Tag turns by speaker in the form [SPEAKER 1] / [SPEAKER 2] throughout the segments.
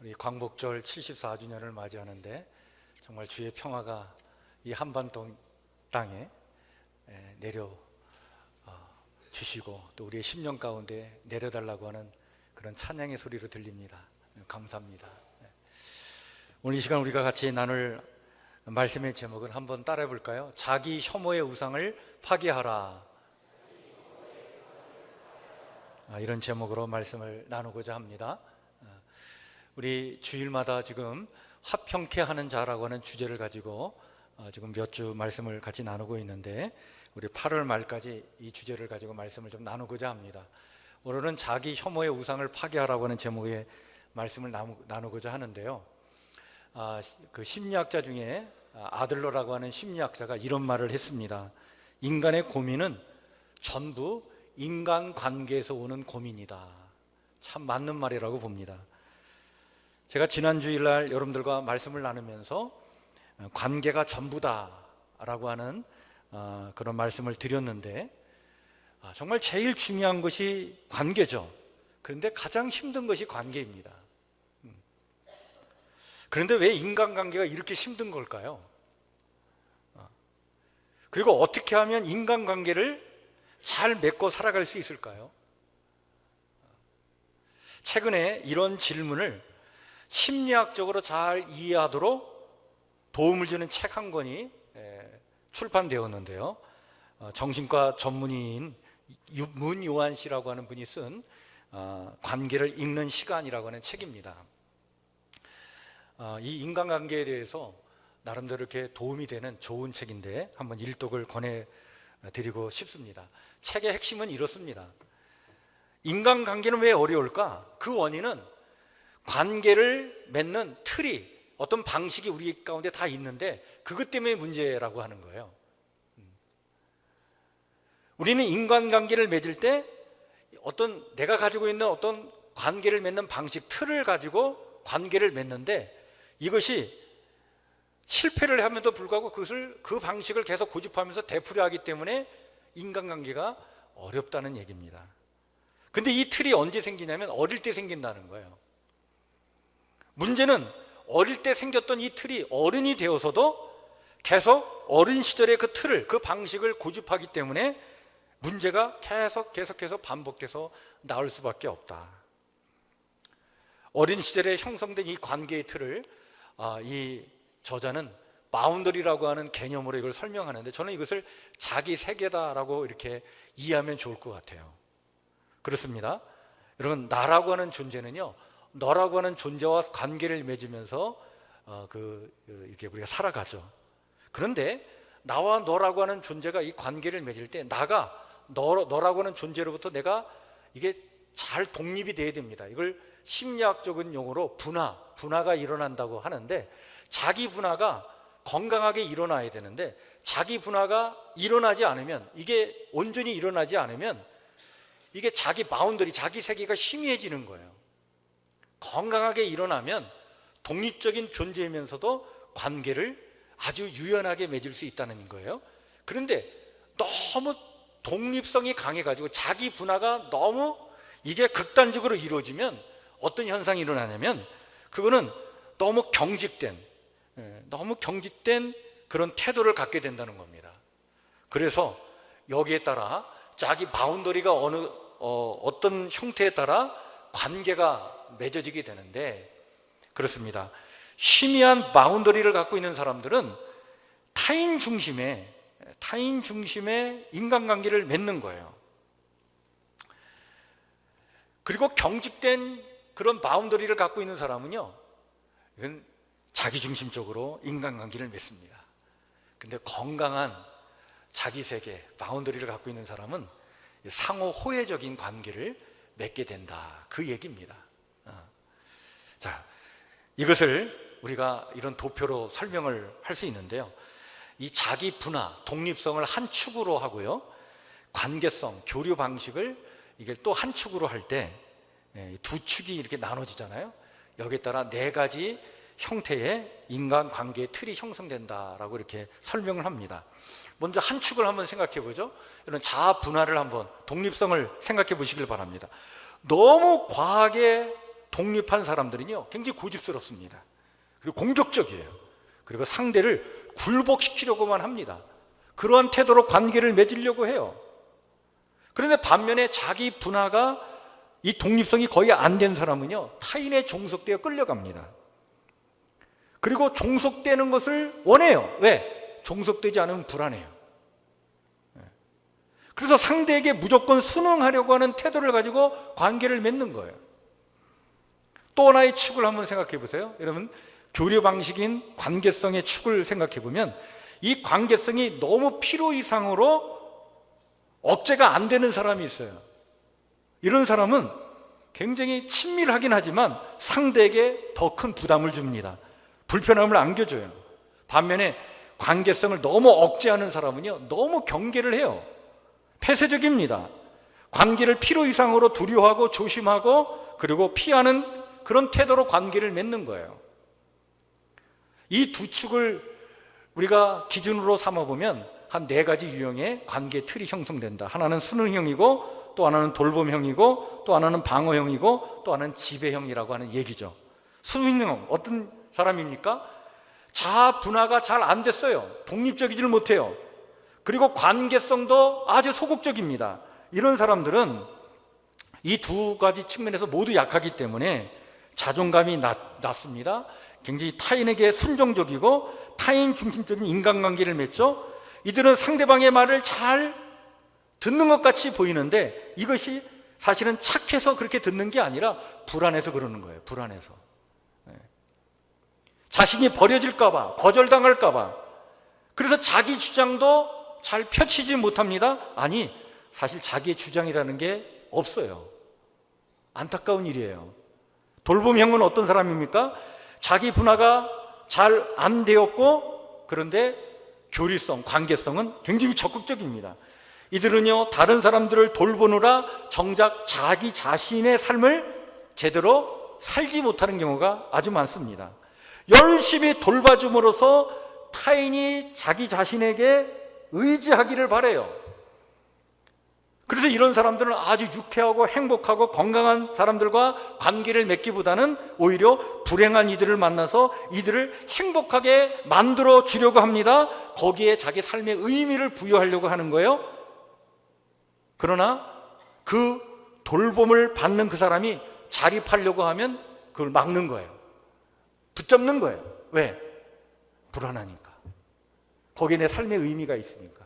[SPEAKER 1] 우리 광복절 74주년을 맞이하는데 정말 주의 평화가 이 한반도 땅에 내려 주시고 또 우리의 심령 가운데 내려달라고 하는 그런 찬양의 소리로 들립니다. 감사합니다. 오늘 이 시간 우리가 같이 나눌 말씀의 제목은 한번 따라해 볼까요? 자기 혐오의 우상을 파괴하라. 이런 제목으로 말씀을 나누고자 합니다. 우리 주일마다 지금 화평케 하는 자라고 하는 주제를 가지고 지금 몇 주 말씀을 같이 나누고 있는데 우리 8월 말까지 이 주제를 가지고 말씀을 좀 나누고자 합니다. 오늘은 자기 혐오의 우상을 파괴하라고 하는 제목의 말씀을 나누고자 하는데요. 그 심리학자 중에 아들러라고 하는 심리학자가 이런 말을 했습니다. 인간의 고민은 전부 인간관계에서 오는 고민이다. 참 맞는 말이라고 봅니다. 제가 지난 주일날 여러분들과 말씀을 나누면서 관계가 전부다라고 하는 그런 말씀을 드렸는데 정말 제일 중요한 것이 관계죠. 그런데 가장 힘든 것이 관계입니다. 그런데 왜 인간관계가 이렇게 힘든 걸까요? 그리고 어떻게 하면 인간관계를 잘 맺고 살아갈 수 있을까요? 최근에 이런 질문을 심리학적으로 잘 이해하도록 도움을 주는 책 한 권이 출판되었는데요. 정신과 전문의인 문요한 씨라고 하는 분이 쓴 관계를 읽는 시간이라고 하는 책입니다. 이 인간관계에 대해서 나름대로 이렇게 도움이 되는 좋은 책인데 한번 일독을 권해드리고 싶습니다. 책의 핵심은 이렇습니다. 인간관계는 왜 어려울까? 그 원인은 관계를 맺는 틀이 어떤 방식이 우리 가운데 다 있는데 그것 때문에 문제라고 하는 거예요. 우리는 인간관계를 맺을 때 어떤 내가 가지고 있는 어떤 관계를 맺는 방식, 틀을 가지고 관계를 맺는데 이것이 실패를 함에도 불구하고 그 방식을 계속 고집하면서 되풀이하기 때문에 인간관계가 어렵다는 얘기입니다. 근데 이 틀이 언제 생기냐면 어릴 때 생긴다는 거예요. 문제는 어릴 때 생겼던 이 틀이 어른이 되어서도 계속 어린 시절의 그 틀을, 그 방식을 고집하기 때문에 문제가 계속해서 반복돼서 나올 수밖에 없다. 어린 시절에 형성된 이 관계의 틀을 이 저자는 바운더리라고 하는 개념으로 이걸 설명하는데 저는 이것을 자기 세계다라고 이렇게 이해하면 좋을 것 같아요. 그렇습니다. 여러분, 나라고 하는 존재는요, 너라고 하는 존재와 관계를 맺으면서 이렇게 우리가 살아가죠. 그런데 나와 너라고 하는 존재가 이 관계를 맺을 때 나가 너라고 하는 존재로부터 내가 이게 잘 독립이 돼야 됩니다. 이걸 심리학적인 용어로 분화가 일어난다고 하는데 자기 분화가 건강하게 일어나야 되는데 자기 분화가 일어나지 않으면 이게 온전히 일어나지 않으면 이게 자기 바운더리, 자기 세계가 희미해지는 거예요. 건강하게 일어나면 독립적인 존재이면서도 관계를 아주 유연하게 맺을 수 있다는 거예요. 그런데 너무 독립성이 강해가지고 자기 분화가 너무 이게 극단적으로 이루어지면 어떤 현상이 일어나냐면 그거는 너무 경직된 그런 태도를 갖게 된다는 겁니다. 그래서 여기에 따라 자기 바운더리가 어떤 형태에 따라 관계가 맺어지게 되는데 그렇습니다. 희미한 바운더리를 갖고 있는 사람들은 타인 중심의 인간관계를 맺는 거예요. 그리고 경직된 그런 바운더리를 갖고 있는 사람은요, 이건 자기중심적으로 인간관계를 맺습니다. 근데 건강한 자기 세계, 바운더리를 갖고 있는 사람은 상호 호혜적인 관계를 맺게 된다. 그 얘기입니다. 자, 이것을 우리가 이런 도표로 설명을 할 수 있는데요. 이 자기 분화, 독립성을 한 축으로 하고요. 관계성, 교류 방식을 이게 또 한 축으로 할 때 두 축이 이렇게 나눠지잖아요. 여기에 따라 네 가지 형태의 인간관계의 틀이 형성된다라고 이렇게 설명을 합니다. 먼저 한 축을 한번 생각해 보죠. 이런 자아 분화를 한번, 독립성을 생각해 보시길 바랍니다. 너무 과하게 독립한 사람들은요 굉장히 고집스럽습니다. 그리고 공격적이에요. 그리고 상대를 굴복시키려고만 합니다. 그러한 태도로 관계를 맺으려고 해요. 그런데 반면에 자기 분화가 이 독립성이 거의 안 된 사람은요 타인의 종속되어 끌려갑니다. 그리고 종속되는 것을 원해요. 왜? 종속되지 않으면 불안해요. 그래서 상대에게 무조건 순응하려고 하는 태도를 가지고 관계를 맺는 거예요. 또 하나의 축을 한번 생각해 보세요. 여러분, 교류 방식인 관계성의 축을 생각해 보면 이 관계성이 너무 필요 이상으로 억제가 안 되는 사람이 있어요. 이런 사람은 굉장히 친밀하긴 하지만 상대에게 더 큰 부담을 줍니다. 불편함을 안겨줘요. 반면에 관계성을 너무 억제하는 사람은요 너무 경계를 해요. 폐쇄적입니다. 관계를 필요 이상으로 두려워하고 조심하고 그리고 피하는 그런 태도로 관계를 맺는 거예요. 이 두 축을 우리가 기준으로 삼아보면 한 4가지 유형의 관계 틀이 형성된다. 하나는 순응형이고 또 하나는 돌봄형이고 또 하나는 방어형이고 또 하나는 지배형이라고 하는 얘기죠. 순응형 어떤 사람입니까? 자아 분화가 잘 안 됐어요. 독립적이지를 못해요. 그리고 관계성도 아주 소극적입니다. 이런 사람들은 이 2가지 측면에서 모두 약하기 때문에 자존감이 낮습니다. 굉장히 타인에게 순종적이고 타인 중심적인 인간관계를 맺죠. 이들은 상대방의 말을 잘 듣는 것 같이 보이는데 이것이 사실은 착해서 그렇게 듣는 게 아니라 불안해서 그러는 거예요. 불안해서. 자신이 버려질까 봐, 거절당할까 봐. 그래서 자기 주장도 잘 펼치지 못합니다. 아니, 사실 자기의 주장이라는 게 없어요. 안타까운 일이에요. 돌봄형은 어떤 사람입니까? 자기 분화가 잘 안 되었고 그런데 교리성, 관계성은 굉장히 적극적입니다. 이들은요 다른 사람들을 돌보느라 정작 자기 자신의 삶을 제대로 살지 못하는 경우가 아주 많습니다. 열심히 돌봐줌으로써 타인이 자기 자신에게 의지하기를 바라요. 그래서 이런 사람들은 아주 유쾌하고 행복하고 건강한 사람들과 관계를 맺기보다는 오히려 불행한 이들을 만나서 이들을 행복하게 만들어 주려고 합니다. 거기에 자기 삶의 의미를 부여하려고 하는 거예요. 그러나 그 돌봄을 받는 그 사람이 자립하려고 하면 그걸 막는 거예요. 붙잡는 거예요. 왜? 불안하니까. 거기에 내 삶의 의미가 있으니까.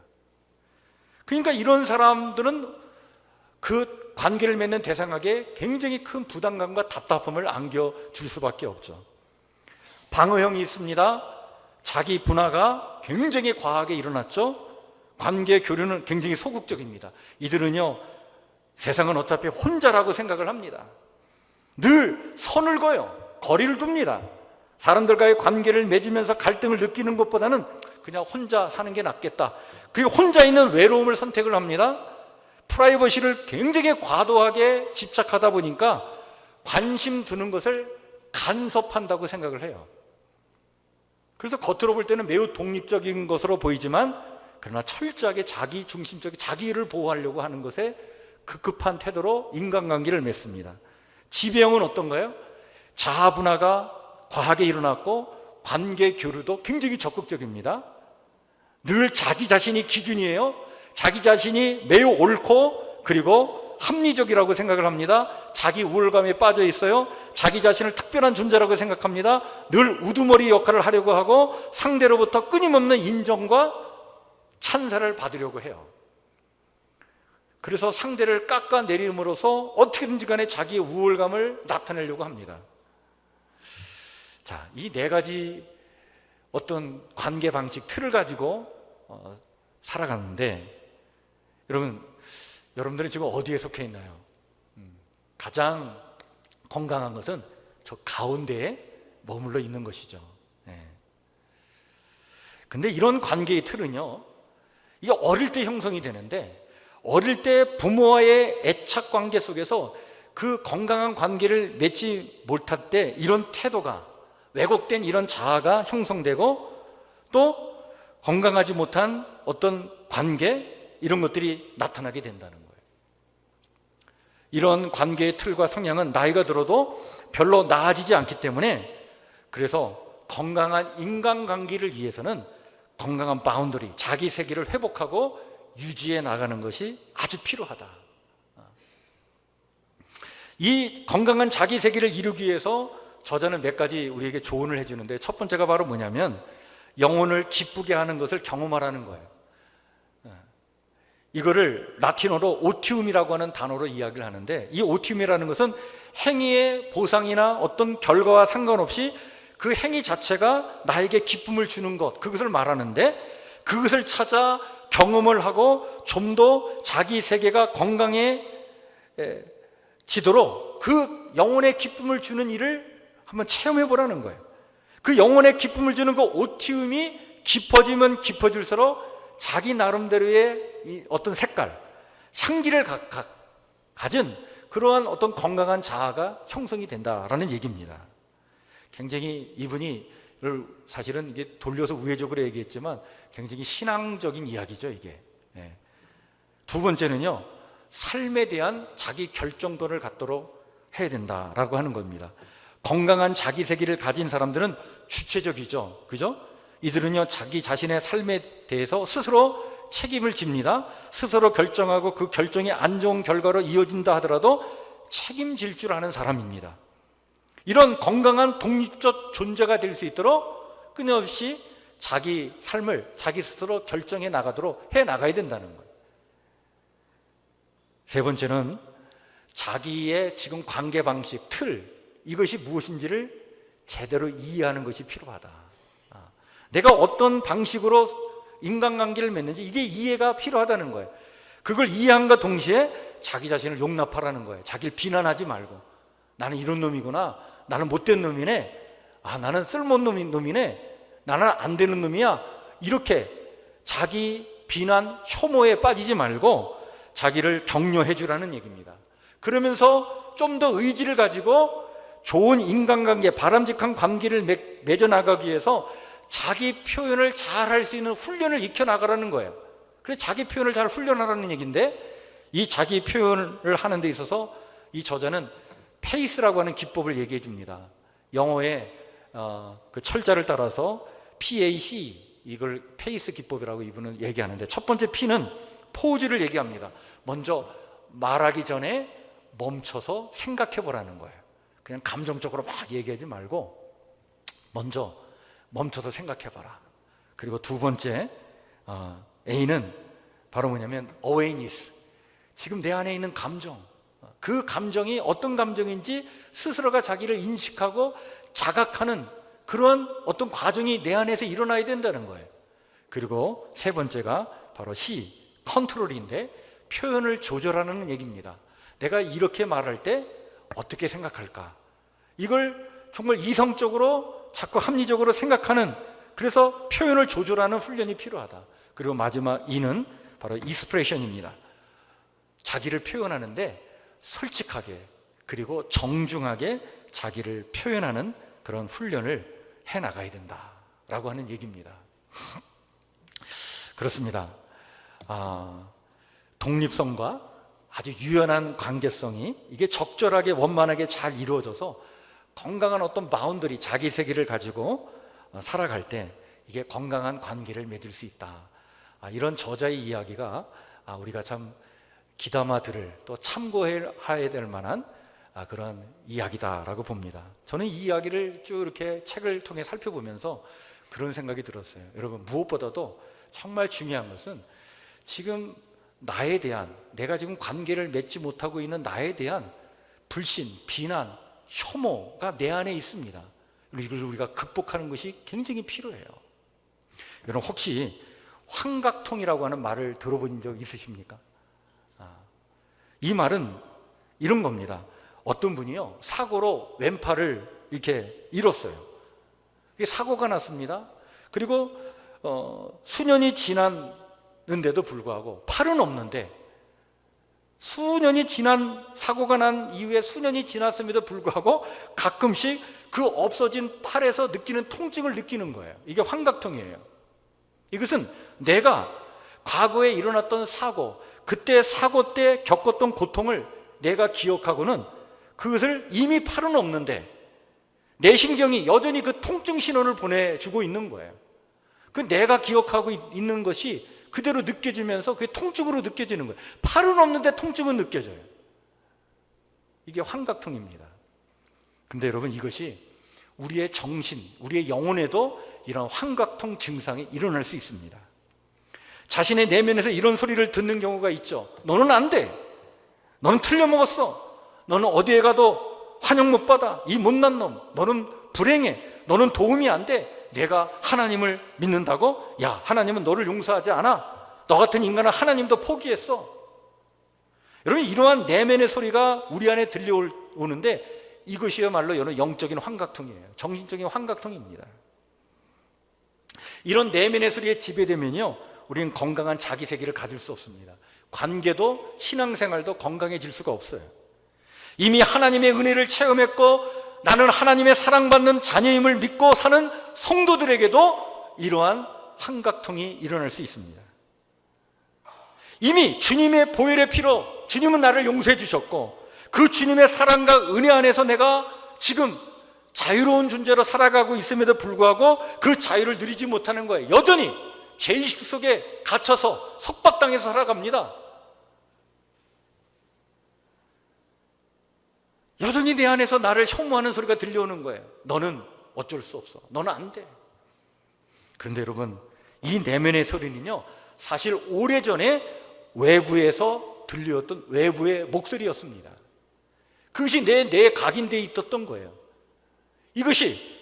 [SPEAKER 1] 그러니까 이런 사람들은 그 관계를 맺는 대상에게 굉장히 큰 부담감과 답답함을 안겨줄 수밖에 없죠. 방어형이 있습니다. 자기 분화가 굉장히 과하게 일어났죠. 관계 교류는 굉장히 소극적입니다. 이들은요 세상은 어차피 혼자라고 생각을 합니다. 늘 선을 그어요. 거리를 둡니다. 사람들과의 관계를 맺으면서 갈등을 느끼는 것보다는 그냥 혼자 사는 게 낫겠다. 그리고 혼자 있는 외로움을 선택을 합니다. 프라이버시를 굉장히 과도하게 집착하다 보니까 관심 두는 것을 간섭한다고 생각을 해요. 그래서 겉으로 볼 때는 매우 독립적인 것으로 보이지만 그러나 철저하게 자기 중심적인 자기를 보호하려고 하는 것에 급급한 태도로 인간관계를 맺습니다. 지배형은 어떤가요? 자아 분화가 과하게 일어났고 관계 교류도 굉장히 적극적입니다. 늘 자기 자신이 기준이에요. 자기 자신이 매우 옳고 그리고 합리적이라고 생각을 합니다. 자기 우월감에 빠져 있어요. 자기 자신을 특별한 존재라고 생각합니다. 늘 우두머리 역할을 하려고 하고 상대로부터 끊임없는 인정과 찬사를 받으려고 해요. 그래서 상대를 깎아내림으로써 어떻게든지 간에 자기의 우월감을 나타내려고 합니다. 자, 이 4가지 어떤 관계 방식 틀을 가지고 살아가는데 여러분들은 지금 어디에 속해 있나요? 가장 건강한 것은 저 가운데에 머물러 있는 것이죠. 근데 이런 관계의 틀은요 이게 어릴 때 형성이 되는데 어릴 때 부모와의 애착 관계 속에서 그 건강한 관계를 맺지 못할 때 이런 태도가 왜곡된 이런 자아가 형성되고 또 건강하지 못한 어떤 관계 이런 것들이 나타나게 된다는 거예요. 이런 관계의 틀과 성향은 나이가 들어도 별로 나아지지 않기 때문에, 그래서 건강한 인간관계를 위해서는 건강한 바운더리, 자기 세계를 회복하고 유지해 나가는 것이 아주 필요하다. 이 건강한 자기 세계를 이루기 위해서 저자는 몇 가지 우리에게 조언을 해주는데, 첫 번째가 바로 뭐냐면 영혼을 기쁘게 하는 것을 경험하라는 거예요. 이거를 라틴어로 오티움이라고 하는 단어로 이야기를 하는데, 이 오티움이라는 것은 행위의 보상이나 어떤 결과와 상관없이 그 행위 자체가 나에게 기쁨을 주는 것, 그것을 말하는데, 그것을 찾아 경험을 하고 좀 더 자기 세계가 건강해지도록 그 영혼의 기쁨을 주는 일을 한번 체험해 보라는 거예요. 그 영혼의 기쁨을 주는 그 오티움이 깊어지면 깊어질수록 자기 나름대로의 어떤 색깔, 향기를 가진 그러한 어떤 건강한 자아가 형성이 된다라는 얘기입니다. 굉장히 이분이 사실은 이게 돌려서 우회적으로 얘기했지만 굉장히 신앙적인 이야기죠, 이게. 두 번째는요, 삶에 대한 자기 결정권을 갖도록 해야 된다라고 하는 겁니다. 건강한 자기 세계를 가진 사람들은 주체적이죠, 그죠? 이들은요, 자기 자신의 삶에 대해서 스스로 책임을 집니다. 스스로 결정하고 그 결정이 안 좋은 결과로 이어진다 하더라도 책임질 줄 아는 사람입니다. 이런 건강한 독립적 존재가 될 수 있도록 끊임없이 자기 삶을 자기 스스로 결정해 나가도록 해 나가야 된다는 거예요. 세 번째는 자기의 지금 관계 방식, 틀, 이것이 무엇인지를 제대로 이해하는 것이 필요하다. 내가 어떤 방식으로 인간관계를 맺는지 이게 이해가 필요하다는 거예요. 그걸 이해함과 동시에 자기 자신을 용납하라는 거예요. 자기를 비난하지 말고, 나는 이런 놈이구나, 나는 못된 놈이네, 나는 쓸모없는 놈이네, 나는 안 되는 놈이야, 이렇게 자기 비난, 혐오에 빠지지 말고 자기를 격려해 주라는 얘기입니다. 그러면서 좀 더 의지를 가지고 좋은 인간관계, 바람직한 관계를 맺어나가기 위해서 자기 표현을 잘 할 수 있는 훈련을 익혀나가라는 거예요. 그래서 자기 표현을 잘 훈련하라는 얘기인데, 이 자기 표현을 하는 데 있어서 이 저자는 페이스라고 하는 기법을 얘기해 줍니다. 영어의 그 철자를 따라서 PAC, 이걸 페이스 기법이라고 이분은 얘기하는데, 첫 번째 P는 포즈를 얘기합니다. 먼저 말하기 전에 멈춰서 생각해 보라는 거예요. 그냥 감정적으로 막 얘기하지 말고 먼저 멈춰서 생각해 봐라. 그리고 두 번째 A는 바로 뭐냐면 awareness, 지금 내 안에 있는 감정, 그 감정이 어떤 감정인지 스스로가 자기를 인식하고 자각하는 그런 어떤 과정이 내 안에서 일어나야 된다는 거예요. 그리고 세 번째가 바로 C, 컨트롤인데 표현을 조절하는 얘기입니다. 내가 이렇게 말할 때 어떻게 생각할까? 이걸 정말 이성적으로 자꾸 합리적으로 생각하는, 그래서 표현을 조절하는 훈련이 필요하다. 그리고 마지막 E는 바로 익스프레션입니다. 자기를 표현하는데 솔직하게 그리고 정중하게 자기를 표현하는 그런 훈련을 해나가야 된다라고 하는 얘기입니다. 그렇습니다. 독립성과 아주 유연한 관계성이 이게 적절하게 원만하게 잘 이루어져서 건강한 어떤 바운더리, 자기 세계를 가지고 살아갈 때 이게 건강한 관계를 맺을 수 있다. 이런 저자의 이야기가 우리가 참 귀담아 들을, 또 참고해야 될 만한 그런 이야기다라고 봅니다. 저는 이 이야기를 쭉 이렇게 책을 통해 살펴보면서 그런 생각이 들었어요. 여러분, 무엇보다도 정말 중요한 것은 지금 나에 대한, 내가 지금 관계를 맺지 못하고 있는 나에 대한 불신, 비난, 혐오가 내 안에 있습니다. 이걸 우리가 극복하는 것이 굉장히 필요해요. 여러분, 혹시 환각통이라고 하는 말을 들어본 적 있으십니까? 이 말은 이런 겁니다. 어떤 분이요, 사고로 왼팔을 이렇게 잃었어요. 사고가 났습니다. 그리고 수년이 지났는데도 불구하고 팔은 없는데, 수년이 지난, 사고가 난 이후에 수년이 지났음에도 불구하고 가끔씩 그 없어진 팔에서 느끼는 통증을 느끼는 거예요. 이게 환각통이에요. 이것은 내가 과거에 일어났던 사고, 그때 사고 때 겪었던 고통을 내가 기억하고는 그것을 이미 팔은 없는데 내 신경이 여전히 그 통증 신호를 보내주고 있는 거예요. 그 내가 기억하고 있는 것이 그대로 느껴지면서 그게 통증으로 느껴지는 거예요. 팔은 없는데 통증은 느껴져요. 이게 환각통입니다. 근데 여러분, 이것이 우리의 정신, 우리의 영혼에도 이런 환각통 증상이 일어날 수 있습니다. 자신의 내면에서 이런 소리를 듣는 경우가 있죠. 너는 안 돼. 너는 틀려먹었어. 너는 어디에 가도 환영 못 받아. 이 못난 놈. 너는 불행해. 너는 도움이 안 돼. 내가 하나님을 믿는다고? 야, 하나님은 너를 용서하지 않아. 너 같은 인간은 하나님도 포기했어. 여러분, 이러한 내면의 소리가 우리 안에 들려오는데 이것이야말로 여러분 영적인 환각통이에요. 정신적인 환각통입니다. 이런 내면의 소리에 지배되면요, 우리는 건강한 자기세계를 가질 수 없습니다. 관계도 신앙생활도 건강해질 수가 없어요. 이미 하나님의 은혜를 체험했고 나는 하나님의 사랑받는 자녀임을 믿고 사는 성도들에게도 이러한 환각통이 일어날 수 있습니다. 이미 주님의 보혈의 피로 주님은 나를 용서해 주셨고 그 주님의 사랑과 은혜 안에서 내가 지금 자유로운 존재로 살아가고 있음에도 불구하고 그 자유를 누리지 못하는 거예요. 여전히 죄의식 속에 갇혀서 속박당해서 살아갑니다. 여전히 내 안에서 나를 혐오하는 소리가 들려오는 거예요. 너는 어쩔 수 없어. 너는 안 돼. 그런데 여러분, 이 내면의 소리는요, 사실 오래전에 외부에서 들려왔던 외부의 목소리였습니다. 그것이 내 뇌에 각인되어 있었던 거예요. 이것이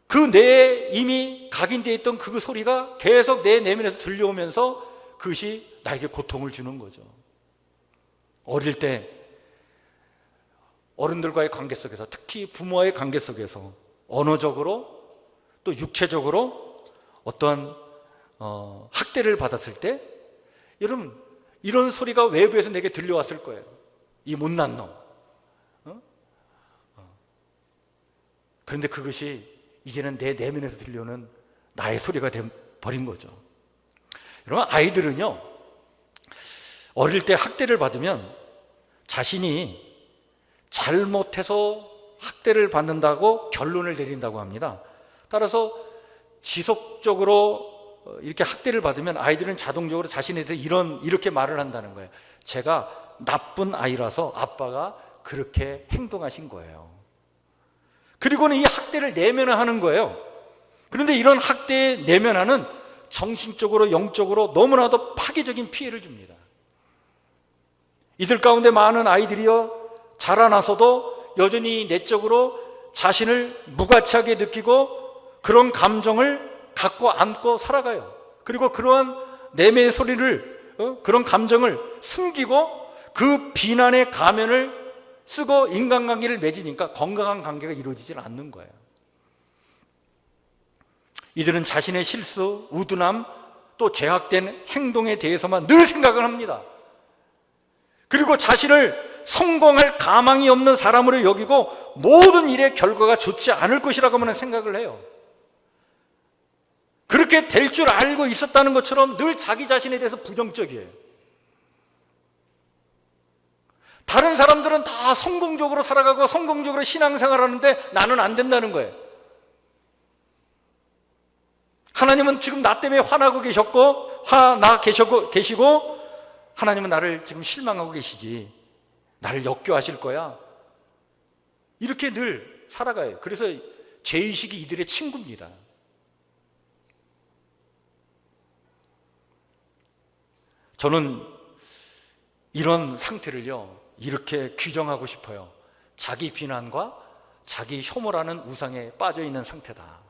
[SPEAKER 1] 그 뇌에 이미 각인되어 있던 그 소리가 계속 내 내면에서 들려오면서 그것이 나에게 고통을 주는 거죠. 어릴 때 어른들과의 관계 속에서, 특히 부모와의 관계 속에서 언어적으로 또 육체적으로 어떠한 학대를 받았을 때, 여러분, 이런 소리가 외부에서 내게 들려왔을 거예요. 이 못난 놈. 그런데 그것이 이제는 내 내면에서 들려오는 나의 소리가 되어버린 거죠. 여러분, 아이들은요, 어릴 때 학대를 받으면 자신이 잘못해서 학대를 받는다고 결론을 내린다고 합니다. 따라서 지속적으로 이렇게 학대를 받으면 아이들은 자동적으로 자신에 대해서 이렇게 말을 한다는 거예요. 제가 나쁜 아이라서 아빠가 그렇게 행동하신 거예요. 그리고는 이 학대를 내면화하는 거예요. 그런데 이런 학대에 내면화는 정신적으로 영적으로 너무나도 파괴적인 피해를 줍니다. 이들 가운데 많은 아이들이요, 자라나서도 여전히 내적으로 자신을 무가치하게 느끼고 그런 감정을 갖고 안고 살아가요. 그리고 그러한 내면의 소리를, 그런 감정을 숨기고 그 비난의 가면을 쓰고 인간관계를 맺으니까 건강한 관계가 이루어지질 않는 거예요. 이들은 자신의 실수, 우둔함, 또 죄악된 행동에 대해서만 늘 생각을 합니다. 그리고 자신을 성공할 가망이 없는 사람으로 여기고 모든 일의 결과가 좋지 않을 것이라고만 생각을 해요. 그렇게 될 줄 알고 있었다는 것처럼 늘 자기 자신에 대해서 부정적이에요. 다른 사람들은 다 성공적으로 살아가고 성공적으로 신앙생활하는데 나는 안 된다는 거예요. 하나님은 지금 나 때문에 화나고 계시고 하나님은 나를 지금 실망하고 계시지, 나를 역겨하실 거야. 이렇게 늘 살아가요. 그래서 죄의식이 이들의 친구입니다. 저는 이런 상태를요, 이렇게 규정하고 싶어요. 자기 비난과 자기 혐오라는 우상에 빠져있는 상태다.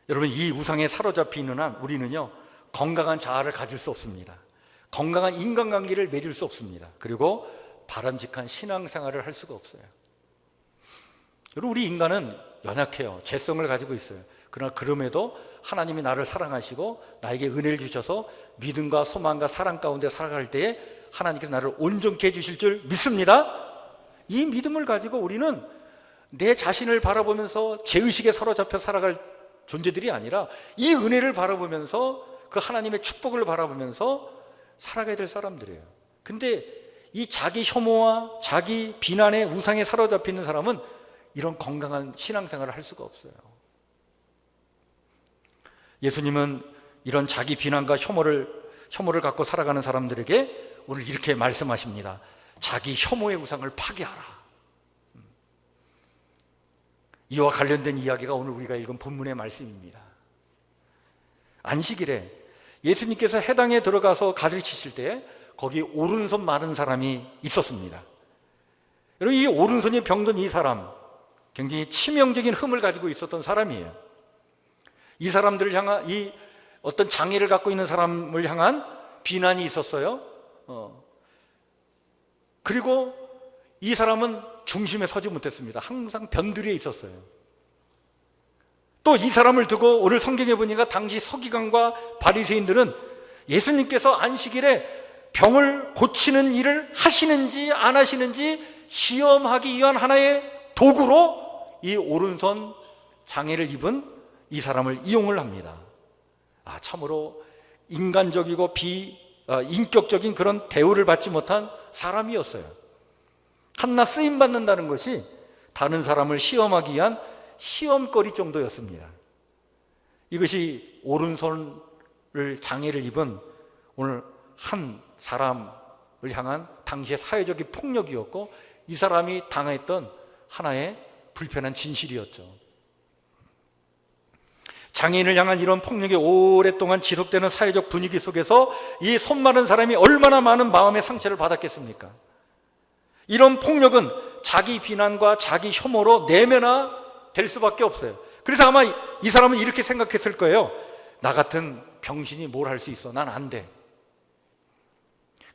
[SPEAKER 1] 여러분, 이 우상에 사로잡혀 있는 한 우리는요, 건강한 자아를 가질 수 없습니다. 건강한 인간관계를 맺을 수 없습니다. 그리고 바람직한 신앙생활을 할 수가 없어요. 여러분, 우리 인간은 연약해요. 죄성을 가지고 있어요. 그러나 그럼에도 하나님이 나를 사랑하시고 나에게 은혜를 주셔서 믿음과 소망과 사랑 가운데 살아갈 때에 하나님께서 나를 온전케 해주실 줄 믿습니다. 이 믿음을 가지고 우리는 내 자신을 바라보면서 죄의식에 사로잡혀 살아갈 존재들이 아니라 이 은혜를 바라보면서 그 하나님의 축복을 바라보면서 살아가야 될 사람들이에요. 근데 이 자기 혐오와 자기 비난의 우상에 사로잡혀 있는 사람은 이런 건강한 신앙생활을 할 수가 없어요. 예수님은 이런 자기 비난과 혐오를 갖고 살아가는 사람들에게 오늘 이렇게 말씀하십니다. 자기 혐오의 우상을 파괴하라. 이와 관련된 이야기가 오늘 우리가 읽은 본문의 말씀입니다. 안식일에 예수님께서 해당에 들어가서 가르치실 때 거기 오른손 마른 사람이 있었습니다. 여러분, 이 오른손이 병든 이 사람, 굉장히 치명적인 흠을 가지고 있었던 사람이에요. 이 사람들을 향한, 이 어떤 장애를 갖고 있는 사람을 향한 비난이 있었어요. 그리고 이 사람은 중심에 서지 못했습니다. 항상 변두리에 있었어요. 또 이 사람을 두고 오늘 성경에 보니까 당시 서기관과 바리새인들은 예수님께서 안식일에 병을 고치는 일을 하시는지 안 하시는지 시험하기 위한 하나의 도구로 이 오른손 장애를 입은 이 사람을 이용을 합니다. 참으로 인간적이고 인격적인 그런 대우를 받지 못한 사람이었어요. 한낱 쓰임 받는다는 것이 다른 사람을 시험하기 위한 시험거리 정도였습니다. 이것이 오른손을 장애를 입은 오늘 한 사람을 향한 당시의 사회적인 폭력이었고, 이 사람이 당했던 하나의 불편한 진실이었죠. 장애인을 향한 이런 폭력이 오랫동안 지속되는 사회적 분위기 속에서 이 손 마른 사람이 얼마나 많은 마음의 상처를 받았겠습니까? 이런 폭력은 자기 비난과 자기 혐오로 내면화될 수밖에 없어요. 그래서 아마 이 사람은 이렇게 생각했을 거예요. 나 같은 병신이 뭘 할 수 있어? 난 안 돼.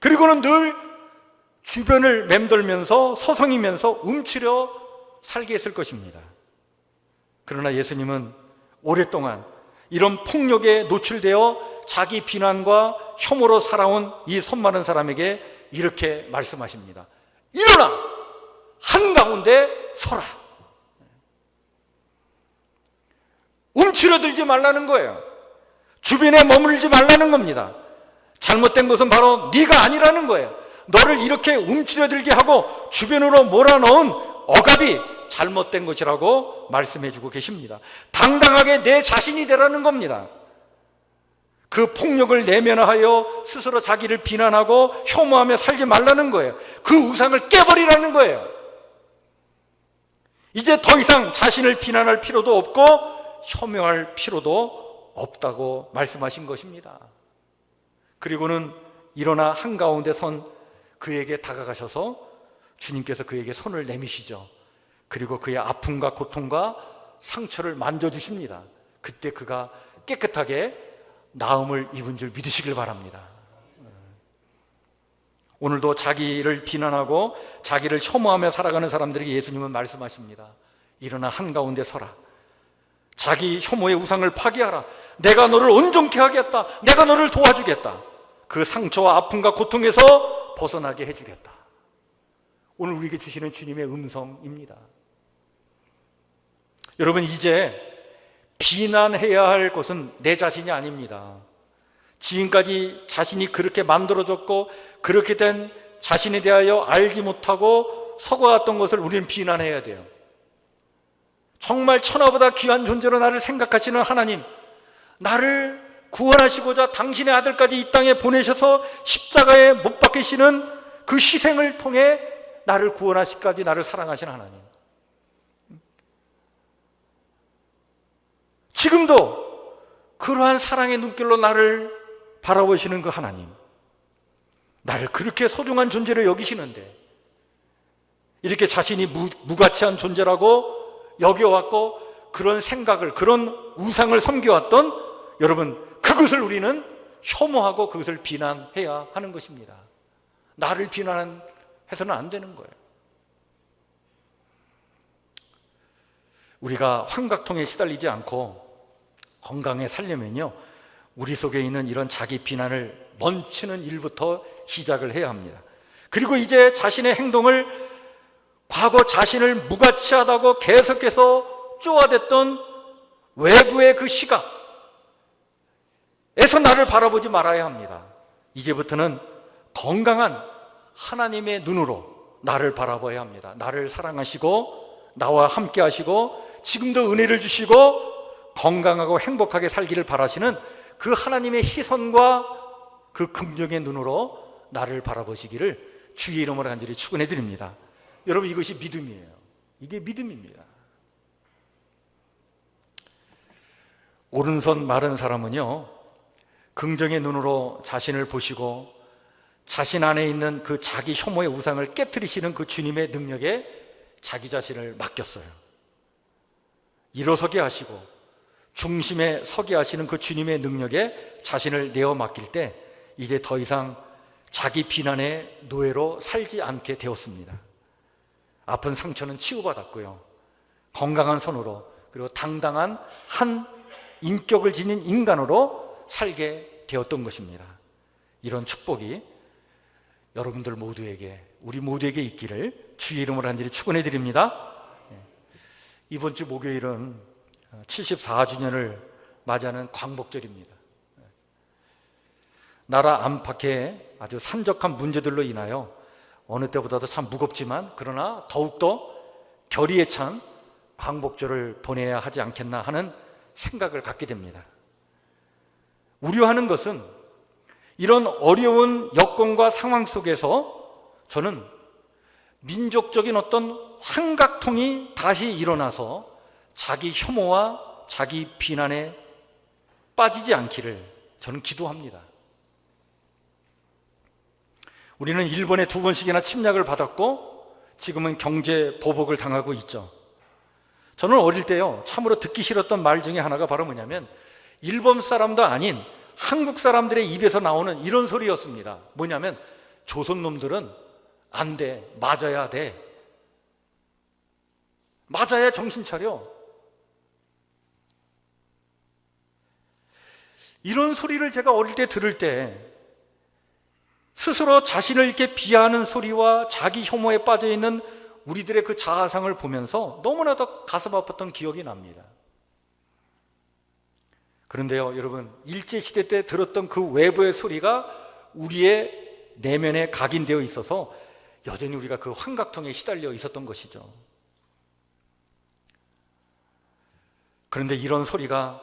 [SPEAKER 1] 그리고는 늘 주변을 맴돌면서 서성이면서 움츠려 살게 했을 것입니다. 그러나 예수님은 오랫동안 이런 폭력에 노출되어 자기 비난과 혐오로 살아온 이 손 마른 사람에게 이렇게 말씀하십니다. 일어나! 한가운데 서라! 움츠러들지 말라는 거예요. 주변에 머물지 말라는 겁니다. 잘못된 것은 바로 네가 아니라는 거예요. 너를 이렇게 움츠러들게 하고 주변으로 몰아넣은 억압이 잘못된 것이라고 말씀해주고 계십니다. 당당하게 내 자신이 되라는 겁니다. 그 폭력을 내면화하여 스스로 자기를 비난하고 혐오하며 살지 말라는 거예요. 그 우상을 깨버리라는 거예요. 이제 더 이상 자신을 비난할 필요도 없고 혐오할 필요도 없다고 말씀하신 것입니다. 그리고는 일어나 한가운데 선 그에게 다가가셔서 주님께서 그에게 손을 내미시죠. 그리고 그의 아픔과 고통과 상처를 만져주십니다. 그때 그가 깨끗하게 나음을 입은 줄 믿으시길 바랍니다. 오늘도 자기를 비난하고 자기를 혐오하며 살아가는 사람들에게 예수님은 말씀하십니다. 일어나 한가운데 서라. 자기 혐오의 우상을 파괴하라. 내가 너를 온전케 하겠다. 내가 너를 도와주겠다. 그 상처와 아픔과 고통에서 벗어나게 해주겠다. 오늘 우리에게 주시는 주님의 음성입니다. 여러분, 이제 비난해야 할 것은 내 자신이 아닙니다. 지금까지 자신이 그렇게 만들어졌고 그렇게 된 자신에 대하여 알지 못하고 속아왔던 것을 우리는 비난해야 돼요. 정말 천하보다 귀한 존재로 나를 생각하시는 하나님, 나를 구원하시고자 당신의 아들까지 이 땅에 보내셔서 십자가에 못 박히시는 그 희생을 통해 나를 구원하시기까지 나를 사랑하시는 하나님, 지금도 그러한 사랑의 눈길로 나를 바라보시는 그 하나님, 나를 그렇게 소중한 존재로 여기시는데 이렇게 자신이 무가치한 존재라고 여겨왔고 그런 생각을, 그런 우상을 섬겨왔던 여러분, 그것을 우리는 혐오하고 그것을 비난해야 하는 것입니다. 나를 비난해서는 안 되는 거예요. 우리가 환각통에 시달리지 않고 건강에 살려면요, 우리 속에 있는 이런 자기 비난을 멈추는 일부터 시작을 해야 합니다. 그리고 이제 자신의 행동을 과거 자신을 무가치하다고 계속해서 쪼아댔던 외부의 그 시각에서 나를 바라보지 말아야 합니다. 이제부터는 건강한 하나님의 눈으로 나를 바라봐야 합니다. 나를 사랑하시고 나와 함께 하시고 지금도 은혜를 주시고 건강하고 행복하게 살기를 바라시는 그 하나님의 시선과 그 긍정의 눈으로 나를 바라보시기를 주의 이름으로 간절히 축원해 드립니다. 여러분, 이것이 믿음이에요. 이게 믿음입니다. 오른손 마른 사람은요, 긍정의 눈으로 자신을 보시고 자신 안에 있는 그 자기 혐오의 우상을 깨트리시는 그 주님의 능력에 자기 자신을 맡겼어요. 일어서게 하시고 중심에 서게 하시는 그 주님의 능력에 자신을 내어 맡길 때 이제 더 이상 자기 비난의 노예로 살지 않게 되었습니다. 아픈 상처는 치유받았고요, 건강한 손으로 그리고 당당한 한 인격을 지닌 인간으로 살게 되었던 것입니다. 이런 축복이 여러분들 모두에게, 우리 모두에게 있기를 주의 이름으로 간절히 축원해 드립니다. 이번 주 목요일은 74주년을 맞이하는 광복절입니다. 나라 안팎의 아주 산적한 문제들로 인하여 어느 때보다도 참 무겁지만 그러나 더욱더 결의에 찬 광복절을 보내야 하지 않겠나 하는 생각을 갖게 됩니다. 우려하는 것은 이런 어려운 여건과 상황 속에서 저는 민족적인 어떤 환각통이 다시 일어나서 자기 혐오와 자기 비난에 빠지지 않기를 저는 기도합니다. 우리는 일본에 2번씩이나 침략을 받았고 지금은 경제 보복을 당하고 있죠. 저는 어릴 때요, 참으로 듣기 싫었던 말 중에 하나가 바로 뭐냐면 일본 사람도 아닌 한국 사람들의 입에서 나오는 이런 소리였습니다. 뭐냐면 조선 놈들은 안 돼, 맞아야 돼, 맞아야 정신 차려. 이런 소리를 제가 어릴 때 들을 때 스스로 자신을 이렇게 비하하는 소리와 자기 혐오에 빠져있는 우리들의 그 자아상을 보면서 너무나도 가슴 아팠던 기억이 납니다. 그런데요, 여러분, 일제시대 때 들었던 그 외부의 소리가 우리의 내면에 각인되어 있어서 여전히 우리가 그 환각통에 시달려 있었던 것이죠. 그런데 이런 소리가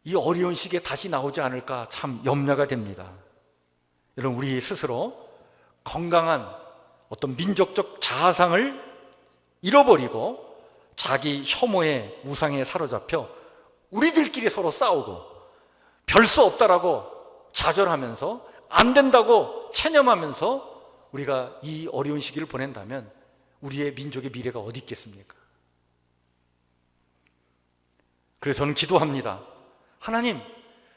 [SPEAKER 1] 이 어려운 시기에 다시 나오지 않을까 참 염려가 됩니다. 여러분, 우리 스스로 건강한 어떤 민족적 자아상을 잃어버리고 자기 혐오의 우상에 사로잡혀 우리들끼리 서로 싸우고 별 수 없다라고 좌절하면서 안 된다고 체념하면서 우리가 이 어려운 시기를 보낸다면 우리의 민족의 미래가 어디 있겠습니까? 그래서 저는 기도합니다. 하나님,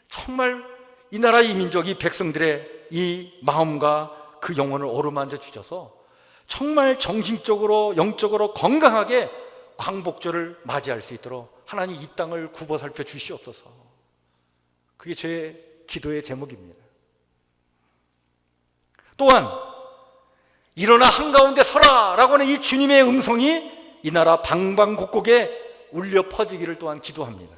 [SPEAKER 1] 정말 이 나라, 이 민족, 이 백성들의 이 마음과 그 영혼을 어루만져 주셔서 정말 정신적으로 영적으로 건강하게 광복절을 맞이할 수 있도록 하나님 이 땅을 굽어 살펴 주시옵소서. 그게 제 기도의 제목입니다. 또한 일어나 한가운데 서라 라고 하는 이 주님의 음성이 이 나라 방방곡곡에 울려 퍼지기를 또한 기도합니다.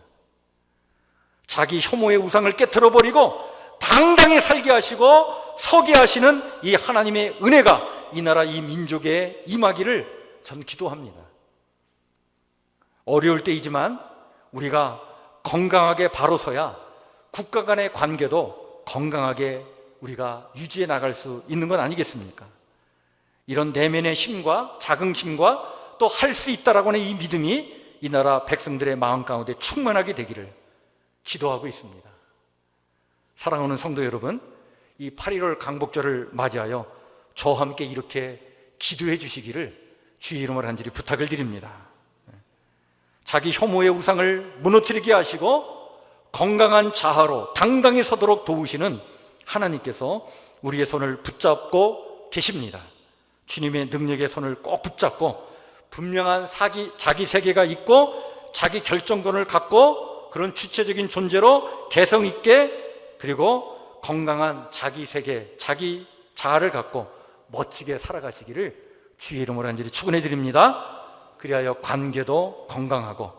[SPEAKER 1] 자기 혐오의 우상을 깨트려버리고 당당히 살게 하시고 서게 하시는 이 하나님의 은혜가 이 나라 이 민족에 임하기를 저는 기도합니다. 어려울 때이지만 우리가 건강하게 바로 서야 국가 간의 관계도 건강하게 우리가 유지해 나갈 수 있는 건 아니겠습니까? 이런 내면의 힘과 자긍심과 또 할 수 있다라고 하는 이 믿음이 이 나라 백성들의 마음 가운데 충만하게 되기를 기도하고 있습니다. 사랑하는 성도 여러분, 이 8.15 광복절을 맞이하여 저와 함께 이렇게 기도해 주시기를 주의 이름으로 간절히 부탁을 드립니다. 자기 혐오의 우상을 무너뜨리게 하시고 건강한 자아로 당당히 서도록 도우시는 하나님께서 우리의 손을 붙잡고 계십니다. 주님의 능력의 손을 꼭 붙잡고 분명한 자기 세계가 있고 자기 결정권을 갖고 그런 주체적인 존재로 개성 있게 그리고 건강한 자기 세계, 자기 자아를 갖고 멋지게 살아가시기를 주의 이름으로 간절히 축원해 드립니다. 그리하여 관계도 건강하고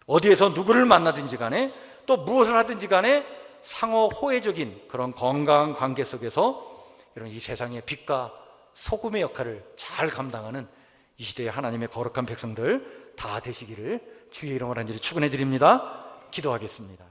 [SPEAKER 1] 어디에서 누구를 만나든지 간에 또 무엇을 하든지 간에 상호 호혜적인 그런 건강한 관계 속에서 이런 이 세상의 빛과 소금의 역할을 잘 감당하는 이 시대의 하나님의 거룩한 백성들 다 되시기를 주의 이름으로 간절히 축원해 드립니다. 기도하겠습니다.